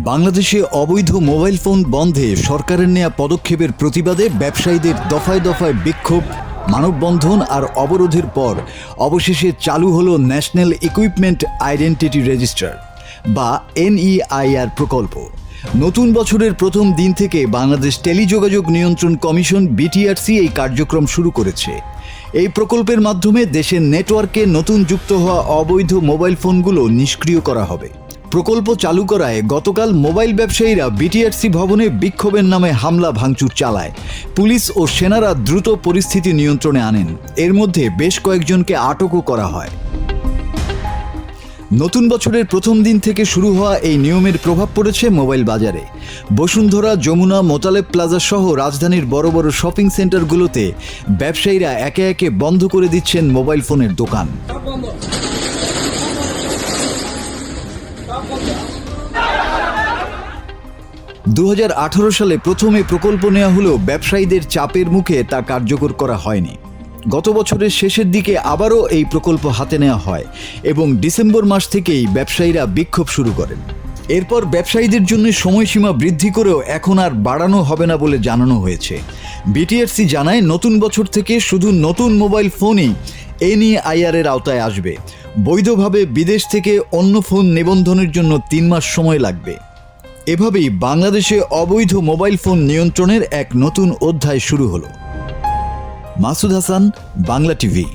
বাংলাদেশে অবৈধ mobile phone বন্ধে সরকারের নেয়া পদক্ষেপের প্রতিবাদে ব্যবসায়ীদের দফায় দফায় বিক্ষোভ, মানববন্ধন আর অবরোধের পর অবশেষে চালু হলো ন্যাশনাল ইকুইপমেন্ট আইডেন্টিটি রেজিস্টার বা NEIR প্রকল্প। নতুন বছরের প্রথম দিন থেকে বাংলাদেশ টেলিযোগাযোগ নিয়ন্ত্রণ কমিশন BTRC এই কার্যক্রম শুরু করেছে। এই প্রকল্পের মাধ্যমে দেশের নেটওয়ার্কে নতুন যুক্ত হওয়া অবৈধ মোবাইল ফোনগুলো নিষ্ক্রিয় করা হবে। প্রকল্প চালু করায় গতকাল মোবাইল ব্যবসায়ীরা BTRC ভবনে বিক্ষোভের নামে হামলা ভাঙচুর চালায়। পুলিশ ও সেনারা দ্রুত পরিস্থিতি নিয়ন্ত্রণে আনেন। এর মধ্যে বেশ কয়েকজনকে আটকও করা হয়। নতুন বছরের প্রথম দিন থেকে শুরু হওয়া এই নিয়মের প্রভাব পড়েছে মোবাইল বাজারে। বসুন্ধরা, যমুনা, মোতালেব প্লাজা সহ রাজধানীর বড় বড় শপিং সেন্টারগুলোতে ব্যবসায়ীরা একে একে বন্ধ করে দিচ্ছেন মোবাইল ফোনের দোকান। 2018 সালে প্রথমে প্রকল্প নেওয়া হলেও ব্যবসায়ীদের চাপের মুখে তা কার্যকর করা হয়নি। গত বছরের শেষের দিকে আবারও এই প্রকল্প হাতে নেওয়া হয় এবং ডিসেম্বর মাস থেকেই ব্যবসায়ীরা বিক্ষোভ শুরু করেন। এরপর ব্যবসায়ীদের জন্য সময়সীমা বৃদ্ধি করেও এখন আর বাড়ানো হবে না বলে জানানো হয়েছে। BTRC জানায়, নতুন বছর থেকে শুধু নতুন মোবাইল ফোনই NEIR এর আওতায় আসবে। বৈধভাবে বিদেশ থেকে অন্য ফোন নিবন্ধনের জন্য 3 মাস সময় লাগবে। এভাবেই বাংলাদেশে অবৈধ মোবাইল ফোন নিয়ন্ত্রণের এক নতুন অধ্যায় শুরু হলো। মাসুদ হাসান, বাংলা টিভি।